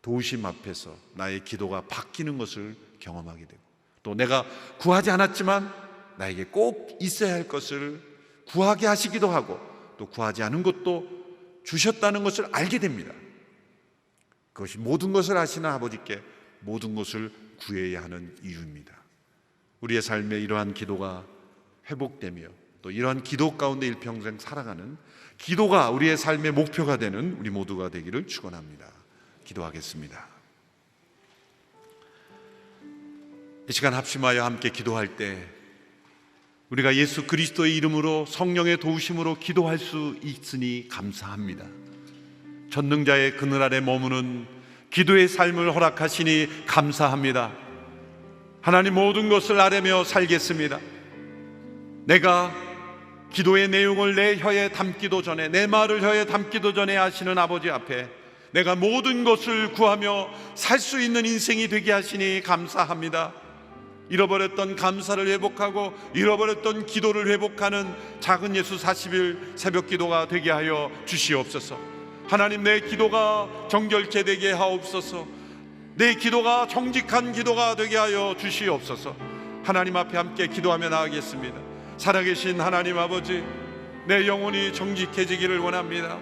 A: 도우심 앞에서 나의 기도가 바뀌는 것을 경험하게 되고 또 내가 구하지 않았지만 나에게 꼭 있어야 할 것을 구하게 하시기도 하고 또 구하지 않은 것도 주셨다는 것을 알게 됩니다. 그것이 모든 것을 아시는 아버지께 모든 것을 구해야 하는 이유입니다. 우리의 삶에 이러한 기도가 회복되며 또 이러한 기도 가운데 일평생 살아가는 기도가 우리의 삶의 목표가 되는 우리 모두가 되기를 축원합니다. 기도하겠습니다. 이 시간 합심하여 함께 기도할 때 우리가 예수 그리스도의 이름으로 성령의 도우심으로 기도할 수 있으니 감사합니다. 전능자의 그늘 아래 머무는 기도의 삶을 허락하시니 감사합니다. 하나님 모든 것을 아뢰며 살겠습니다. 내가 기도의 내용을 내 혀에 담기도 전에 내 말을 혀에 담기도 전에 하시는 아버지 앞에 내가 모든 것을 구하며 살 수 있는 인생이 되게 하시니 감사합니다. 잃어버렸던 감사를 회복하고 잃어버렸던 기도를 회복하는 작은 예수 40일 새벽 기도가 되게 하여 주시옵소서. 하나님 내 기도가 정결케 되게 하옵소서. 내 기도가 정직한 기도가 되게 하여 주시옵소서. 하나님 앞에 함께 기도하며 나아가겠습니다. 살아계신 하나님 아버지, 내 영혼이 정직해지기를 원합니다.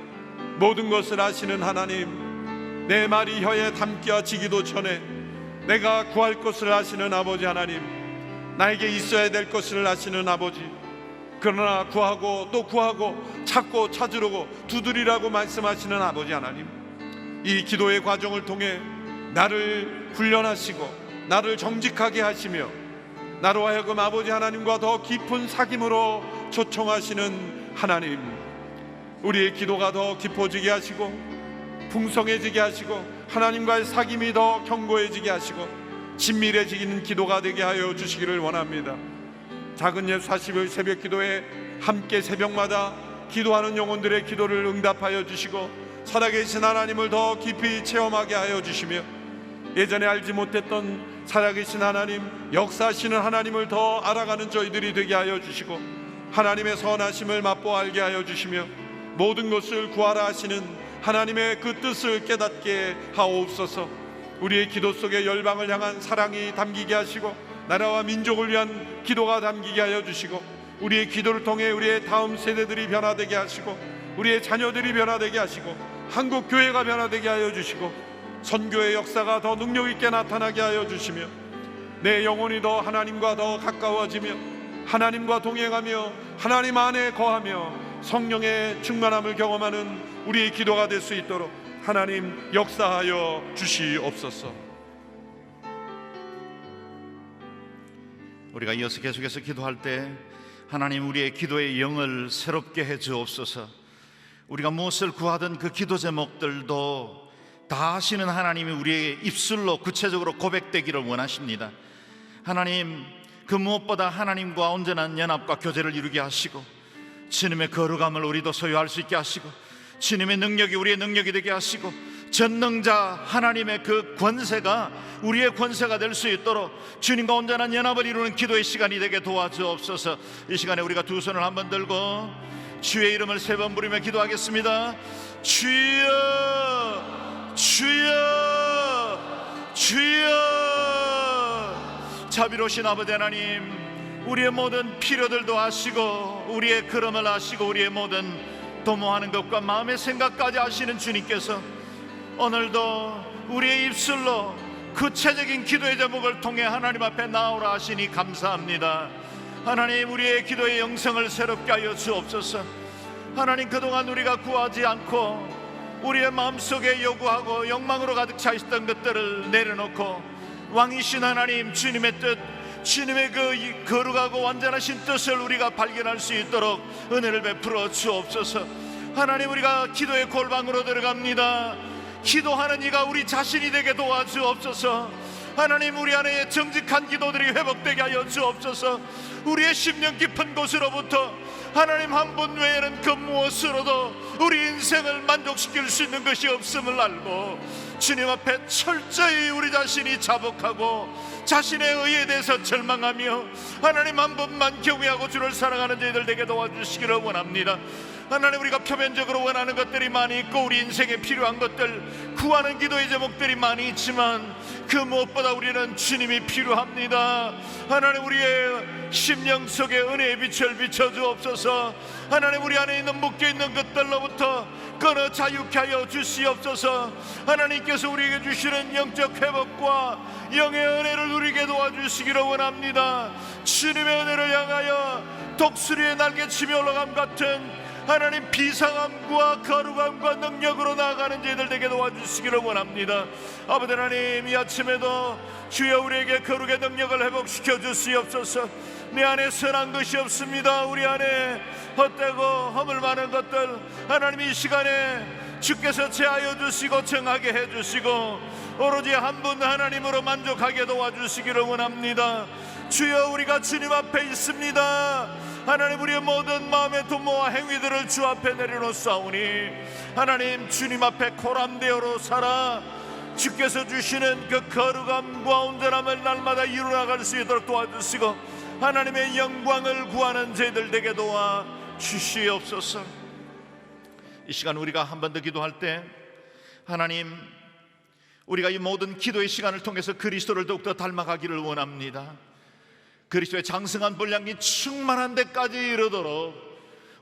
A: 모든 것을 아시는 하나님, 내 말이 혀에 담겨지기도 전에 내가 구할 것을 아시는 아버지 하나님, 나에게 있어야 될 것을 아시는 아버지, 그러나 구하고 또 구하고 찾고 찾으려고 두드리라고 말씀하시는 아버지 하나님, 이 기도의 과정을 통해 나를 훈련하시고 나를 정직하게 하시며 나로 하여금 아버지 하나님과 더 깊은 사귐으로 초청하시는 하나님, 우리의 기도가 더 깊어지게 하시고 풍성해지게 하시고 하나님과의 사귐이 더 견고해지게 하시고 친밀해지는 기도가 되게 하여 주시기를 원합니다. 작은 예수 40일 새벽 기도에 함께 새벽마다 기도하는 영혼들의 기도를 응답하여 주시고 살아계신 하나님을 더 깊이 체험하게 하여 주시며 예전에 알지 못했던 살아계신 하나님, 역사하시는 하나님을 더 알아가는 저희들이 되게 하여 주시고 하나님의 선하심을 맛보아 알게 하여 주시며 모든 것을 구하라 하시는 하나님의 그 뜻을 깨닫게 하옵소서. 우리의 기도 속에 열방을 향한 사랑이 담기게 하시고 나라와 민족을 위한 기도가 담기게 하여 주시고 우리의 기도를 통해 우리의 다음 세대들이 변화되게 하시고 우리의 자녀들이 변화되게 하시고 한국 교회가 변화되게 하여 주시고 선교의 역사가 더 능력 있게 나타나게 하여 주시며 내 영혼이 더 하나님과 더 가까워지며 하나님과 동행하며 하나님 안에 거하며 성령의 충만함을 경험하는 우리의 기도가 될 수 있도록 하나님 역사하여 주시옵소서.
B: 우리가 이어서 계속해서 기도할 때 하나님, 우리의 기도의 영을 새롭게 해 주옵소서. 우리가 무엇을 구하던 그 기도 제목들도 다 아시는 하나님이 우리의 입술로 구체적으로 고백되기를 원하십니다. 하나님, 그 무엇보다 하나님과 온전한 연합과 교제를 이루게 하시고, 주님의 거룩함을 우리도 소유할 수 있게 하시고, 주님의 능력이 우리의 능력이 되게 하시고, 전능자 하나님의 그 권세가 우리의 권세가 될 수 있도록 주님과 온전한 연합을 이루는 기도의 시간이 되게 도와주옵소서. 이 시간에 우리가 두 손을 한번 들고 주의 이름을 세 번 부르며 기도하겠습니다. 주여, 주여, 주여. 자비로우신 아버지 하나님, 우리의 모든 필요들도 아시고, 우리의 걸음을 아시고, 우리의 모든 도모하는 것과 마음의 생각까지 아시는 주님께서 오늘도 우리의 입술로 구체적인 기도의 제목을 통해 하나님 앞에 나오라 하시니 감사합니다. 하나님, 우리의 기도의 영성을 새롭게 하여 주옵소서. 하나님, 그동안 우리가 구하지 않고 우리의 마음속에 요구하고 욕망으로 가득 차 있었던 것들을 내려놓고 왕이신 하나님, 주님의 뜻, 주님의 그 거룩하고 완전하신 뜻을 우리가 발견할 수 있도록 은혜를 베풀어 주옵소서. 하나님, 우리가 기도의 골방으로 들어갑니다. 기도하는 이가 우리 자신이 되게 도와주옵소서. 하나님, 우리 안에 정직한 기도들이 회복되게 하여 주옵소서. 우리의 심령 깊은 곳으로부터 하나님 한 분 외에는 그 무엇으로도 우리 인생을 만족시킬 수 있는 것이 없음을 알고 주님 앞에 철저히 우리 자신이 자복하고 자신의 의에 대해서 절망하며 하나님 한 분만 경외하고 주를 사랑하는 저희들 되게 도와주시기를 원합니다. 하나님, 우리가 표면적으로 원하는 것들이 많이 있고 우리 인생에 필요한 것들, 구하는 기도의 제목들이 많이 있지만 그 무엇보다 우리는 주님이 필요합니다. 하나님, 우리의 심령 속에 은혜의 빛을 비춰주옵소서. 하나님, 우리 안에 있는 묶여있는 것들로부터 끊어 자유케 하여 주시옵소서. 하나님께서 우리에게 주시는 영적 회복과 영의 은혜를 누리게 도와주시기를 원합니다. 주님의 은혜를 향하여 독수리의 날개치며 올라감 같은 하나님 비상함과 거룩함과 능력으로 나아가는 저희들 되게 도와주시기를 원합니다. 아버지 하나님, 이 아침에도 주여 우리에게 거룩의 능력을 회복시켜 주시옵소서. 내 안에 선한 것이 없습니다. 우리 안에 헛되고 허물 많은 것들 하나님 이 시간에 주께서 제하여 주시고 정하게 해주시고 오로지 한 분 하나님으로 만족하게 도와주시기를 원합니다. 주여, 우리가 주님 앞에 있습니다. 하나님, 우리의 모든 마음의 도모와 행위들을 주 앞에 내려놓사오니 하나님, 주님 앞에 코람되어로 살아 주께서 주시는 그 거룩함과 온전함을 날마다 이루어나갈 수 있도록 도와주시고 하나님의 영광을 구하는 저희들 되게 도와주시옵소서. 이 시간 우리가 한 번 더 기도할 때 하나님, 우리가 이 모든 기도의 시간을 통해서 그리스도를 더욱더 닮아가기를 원합니다. 그리스도의 장성한 분량이 충만한 데까지 이르도록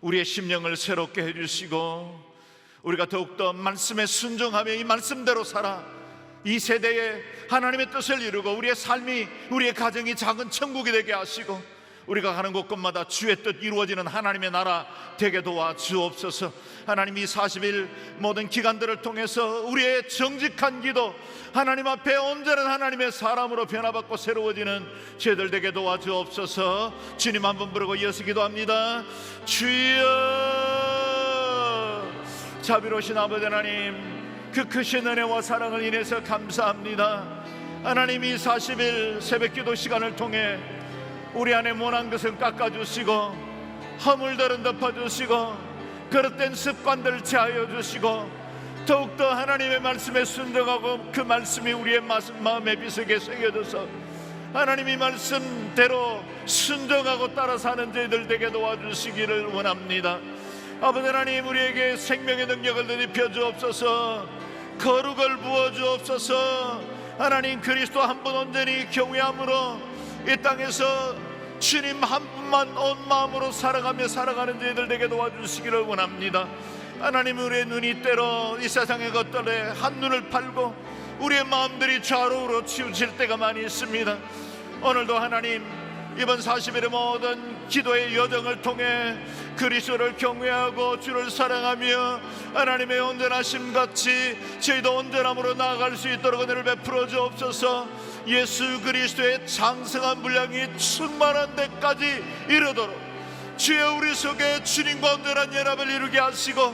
B: 우리의 심령을 새롭게 해주시고 우리가 더욱더 말씀에 순종하며 이 말씀대로 살아 이 세대에 하나님의 뜻을 이루고 우리의 삶이, 우리의 가정이 작은 천국이 되게 하시고 우리가 가는 곳곳마다 주의 뜻 이루어지는 하나님의 나라 되게 도와주옵소서. 하나님, 이 40일 모든 기간들을 통해서 우리의 정직한 기도, 하나님 앞에 온전한 하나님의 사람으로 변화받고 새로워지는 저희들 되게 도와주옵소서. 주님 한 번 부르고 이어서 기도합니다. 주여, 자비로우신 아버지 하나님, 그 크신 은혜와 사랑을 인해서 감사합니다. 하나님, 이 40일 새벽기도 시간을 통해 우리 안에 모난 것은 깎아주시고 허물들은 덮어주시고 그릇된 습관들을 제하여 주시고 더욱더 하나님의 말씀에 순종하고 그 말씀이 우리의 마음에 비석에 새겨져서 하나님의 말씀대로 순종하고 따라 사는 저희들 되게 도와주시기를 원합니다. 아버지 하나님, 우리에게 생명의 능력을 내립혀 주옵소서. 거룩을 부어 주옵소서. 하나님, 그리스도 한 분 온전히 경외함으로 이 땅에서 주님 한 분만 온 마음으로 살아가며 살아가는 저희들 되게 도와주시기를 원합니다. 하나님, 우리의 눈이 때로 이 세상의 것들에 한눈을 팔고 우리의 마음들이 좌우로 치우칠 때가 많이 있습니다. 오늘도 하나님, 이번 40일의 모든 기도의 여정을 통해 그리스도를 경외하고 주를 사랑하며 하나님의 온전하심 같이 저희도 온전함으로 나아갈 수 있도록 은혜를 베풀어 주옵소서. 예수 그리스도의 장성한 분량이 충만한 데까지 이르도록 주여 우리 속에 주님과 온전한 연합을 이루게 하시고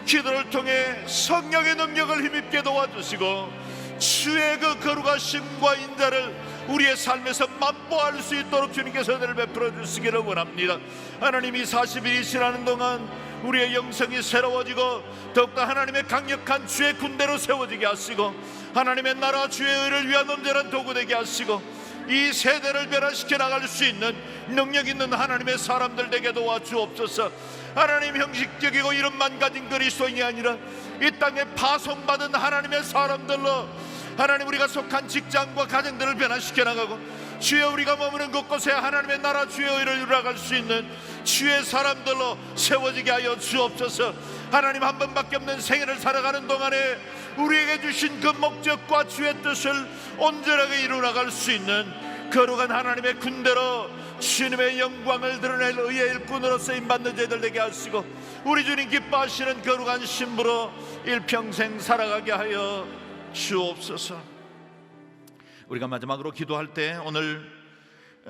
B: 기도를 통해 성령의 능력을 힘입게 도와주시고 주의 그 거룩하심과 인자를 우리의 삶에서 맛보할 수 있도록 주님께서 은혜를 베풀어 주시기를 원합니다. 하나님, 이 40일이 지나는 동안 우리의 영성이 새로워지고 더욱더 하나님의 강력한 주의 군대로 세워지게 하시고 하나님의 나라 주의 의를 위한 온전한 도구 되게 하시고 이 세대를 변화시켜 나갈 수 있는 능력 있는 하나님의 사람들 되게 도와주옵소서. 하나님, 형식적이고 이름만 가진 그리스도인이 아니라 이 땅에 파송받은 하나님의 사람들로 하나님, 우리가 속한 직장과 가정들을 변화시켜 나가고 주여 우리가 머무는 곳곳에 하나님의 나라 주의 의를 이루어갈 수 있는 주의 사람들로 세워지게 하여 주옵소서. 하나님, 한 번밖에 없는 생애를 살아가는 동안에 우리에게 주신 그 목적과 주의 뜻을 온전하게 이루어나갈 수 있는 거룩한 하나님의 군대로 주님의 영광을 드러낼 의의 일꾼으로 쓰임받는 자들 되게 하시고 우리 주님 기뻐하시는 거룩한 신부로 일평생 살아가게 하여 주옵소서. 우리가 마지막으로 기도할 때 오늘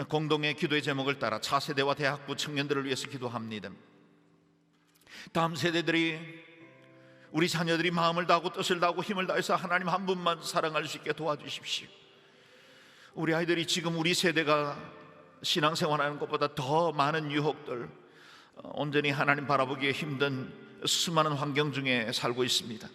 B: 공동의 기도의 제목을 따라 차세대와 대학부 청년들을 위해서 기도합니다. 다음 세대들이, 우리 자녀들이 마음을 다하고 뜻을 다하고 힘을 다해서 하나님 한 분만 사랑할 수 있게 도와주십시오. 우리 아이들이 지금 우리 세대가 신앙생활하는 것보다 더 많은 유혹들, 온전히 하나님 바라보기에 힘든 수많은 환경 중에 살고 있습니다.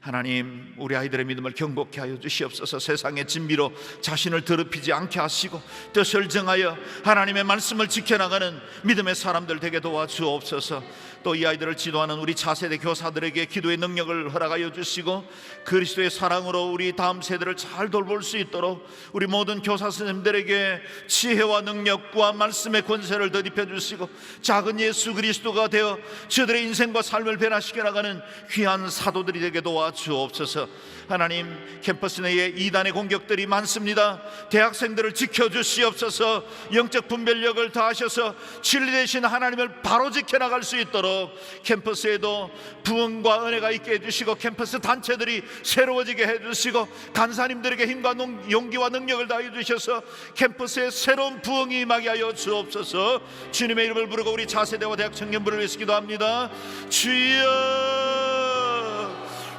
B: 하나님, 우리 아이들의 믿음을 견고케 하여 주시옵소서. 세상의 진미로 자신을 더럽히지 않게 하시고 뜻을 정하여 하나님의 말씀을 지켜나가는 믿음의 사람들 되게 도와주옵소서. 또 이 아이들을 지도하는 우리 차세대 교사들에게 기도의 능력을 허락하여 주시고 그리스도의 사랑으로 우리 다음 세대를 잘 돌볼 수 있도록 우리 모든 교사 선생님들에게 지혜와 능력과 말씀의 권세를 덧입혀 주시고 작은 예수 그리스도가 되어 저들의 인생과 삶을 변화시켜 나가는 귀한 사도들이 되게 도와주옵소서. 하나님, 캠퍼스 내에 이단의 공격들이 많습니다. 대학생들을 지켜주시옵소서. 영적 분별력을 다하셔서 진리 되신 하나님을 바로 지켜나갈 수 있도록 캠퍼스에도 부흥과 은혜가 있게 해주시고 캠퍼스 단체들이 새로워지게 해주시고 간사님들에게 힘과 용기와 능력을 다해 주셔서 캠퍼스에 새로운 부흥이 임하게 하여 주옵소서. 주님의 이름을 부르고 우리 차세대와 대학 청년부를 위해서 기도합니다. 주여,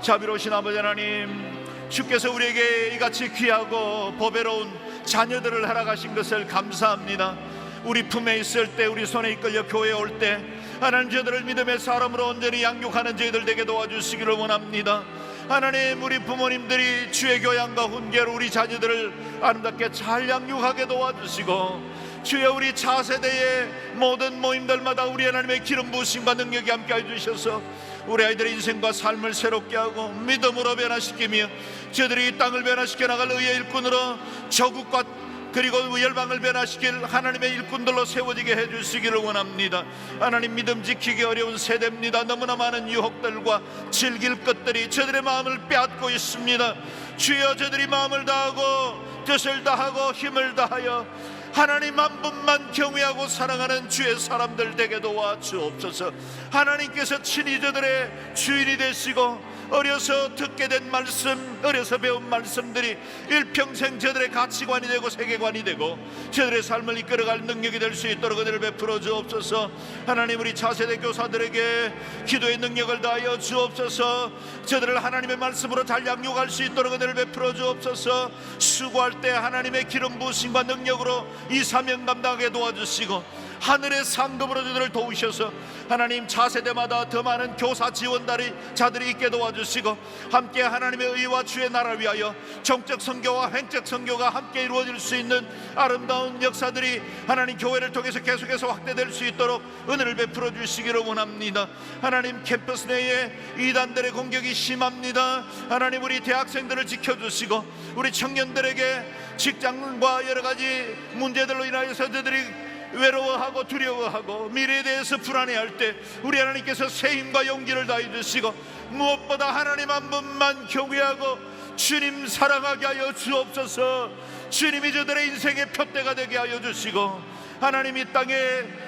B: 자비로우신 아버지 하나님, 주께서 우리에게 이같이 귀하고 보배로운 자녀들을 허락하신 것을 감사합니다. 우리 품에 있을 때, 우리 손에 이끌려 교회에 올 때 하나님, 저들을 믿음의 사람으로 온전히 양육하는 저희들 되게 도와주시기를 원합니다. 하나님, 우리 부모님들이 주의 교양과 훈계로 우리 자녀들을 아름답게 잘 양육하게 도와주시고 주여, 우리 차세대의 모든 모임들마다 우리 하나님의 기름 부으심과 능력이 함께해 주셔서 우리 아이들의 인생과 삶을 새롭게 하고 믿음으로 변화시키며 저들이 이 땅을 변화시켜 나갈 의의 일꾼으로 저국과 그리고 열방을 변화시킬 하나님의 일꾼들로 세워지게 해주시기를 원합니다. 하나님, 믿음 지키기 어려운 세대입니다. 너무나 많은 유혹들과 즐길 것들이 저들의 마음을 빼앗고 있습니다. 주여, 저들이 마음을 다하고 뜻을 다하고 힘을 다하여 하나님 한 분만 경외하고 사랑하는 주의 사람들 되게 도와주옵소서. 하나님께서 친히 저들의 주인이 되시고 어려서 듣게 된 말씀, 어려서 배운 말씀들이 일평생 저들의 가치관이 되고 세계관이 되고 저들의 삶을 이끌어갈 능력이 될 수 있도록 은혜를 베풀어 주옵소서. 하나님, 우리 차세대 교사들에게 기도의 능력을 다하여 주옵소서. 저들을 하나님의 말씀으로 잘 양육할 수 있도록 은혜를 베풀어 주옵소서. 수고할 때 하나님의 기름 부으심과 능력으로 이 사명 감당하게 도와주시고 하늘의 상급으로 저들을 도우셔서 하나님, 차세대마다 더 많은 교사 지원자들이 있게 도와주시고 함께 하나님의 의와 주의 나라를 위하여 정적 선교와 횡적 선교가 함께 이루어질 수 있는 아름다운 역사들이 하나님 교회를 통해서 계속해서 확대될 수 있도록 은혜를 베풀어 주시기를 원합니다. 하나님, 캠퍼스 내에 이단들의 공격이 심합니다. 하나님, 우리 대학생들을 지켜주시고 우리 청년들에게 직장과 여러 가지 문제들로 인하여서 저들이 외로워하고 두려워하고 미래에 대해서 불안해할 때 우리 하나님께서 새 힘과 용기를 다해 주시고 무엇보다 하나님 한 분만 경외하고 주님 사랑하게 하여 주옵소서. 주님이 저들의 인생의 표대가 되게 하여 주시고 하나님, 이 땅에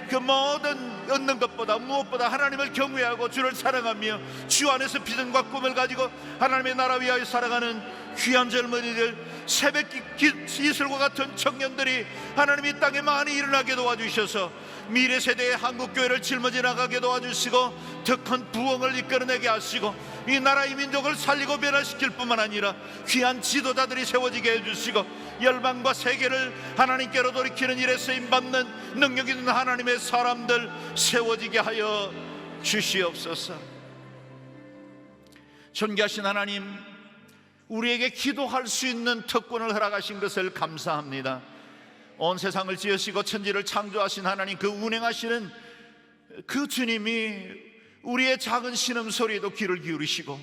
B: 그 모든 얻는 것보다 무엇보다 하나님을 경외하고 주를 사랑하며 주 안에서 비전과 꿈을 가지고 하나님의 나라 위하여 살아가는 귀한 젊은이들 새벽 이슬과 같은 청년들이 하나님 이 땅에 많이 일어나게 도와주셔서 미래 세대의 한국교회를 짊어져 나가게 도와주시고 더 큰 부흥을 이끌어내게 하시고 이 나라의 민족을 살리고 변화시킬 뿐만 아니라 귀한 지도자들이 세워지게 해주시고 열방과 세계를 하나님께로 돌이키는 일에 쓰임받는 능력 있는 하나님의 사람들 세워지게 하여 주시옵소서. 존귀하신 하나님, 우리에게 기도할 수 있는 특권을 허락하신 것을 감사합니다. 온 세상을 지으시고 천지를 창조하신 하나님, 그 운행하시는 그 주님이 우리의 작은 신음소리에도 귀를 기울이시고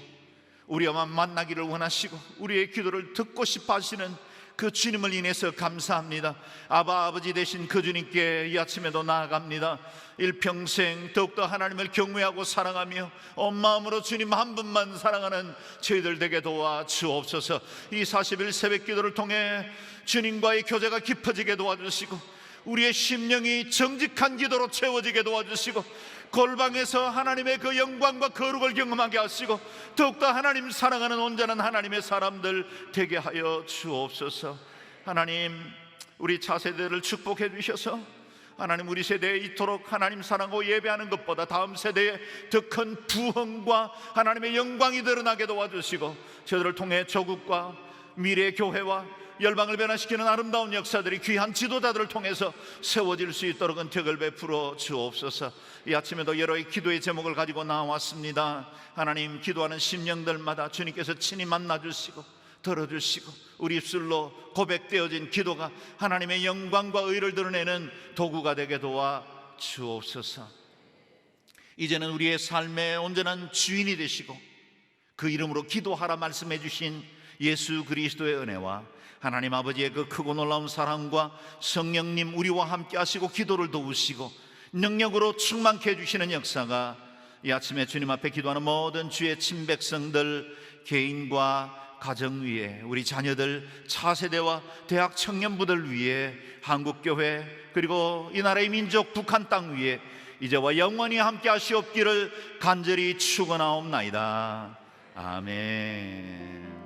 B: 우리와만 만나기를 원하시고 우리의 기도를 듣고 싶어 하시는 그 주님을 인해서 감사합니다. 아버지 되신 그 주님께 이 아침에도 나아갑니다. 일평생 더욱더 하나님을 경외하고 사랑하며 온 마음으로 주님 한 분만 사랑하는 저희들 되게 도와 주옵소서. 이 40일 새벽 기도를 통해 주님과의 교제가 깊어지게 도와주시고 우리의 심령이 정직한 기도로 채워지게 도와주시고 골방에서 하나님의 그 영광과 거룩을 경험하게 하시고 더욱더 하나님 사랑하는 온전한 하나님의 사람들 되게 하여 주옵소서. 하나님, 우리 차세대를 축복해 주셔서 하나님 우리 세대에 이토록 하나님 사랑하고 예배하는 것보다 다음 세대에 더 큰 부흥과 하나님의 영광이 드러나게 도와주시고 저들을 통해 조국과 미래의 교회와 열방을 변화시키는 아름다운 역사들이 귀한 지도자들을 통해서 세워질 수 있도록 은택을 베풀어 주옵소서. 이 아침에도 여러 기도의 제목을 가지고 나왔습니다. 하나님, 기도하는 심령들마다 주님께서 친히 만나주시고 들어주시고 우리 입술로 고백되어진 기도가 하나님의 영광과 의를 드러내는 도구가 되게 도와 주옵소서. 이제는 우리의 삶의 온전한 주인이 되시고 그 이름으로 기도하라 말씀해 주신 예수 그리스도의 은혜와 하나님 아버지의 그 크고 놀라운 사랑과 성령님 우리와 함께 하시고 기도를 도우시고 능력으로 충만케 해주시는 역사가 이 아침에 주님 앞에 기도하는 모든 주의 친백성들 개인과 가정 위에, 우리 자녀들, 차세대와 대학 청년부들 위에, 한국교회 그리고 이 나라의 민족 북한 땅 위에 이제와 영원히 함께 하시옵기를 간절히 축원하옵나이다. 아멘.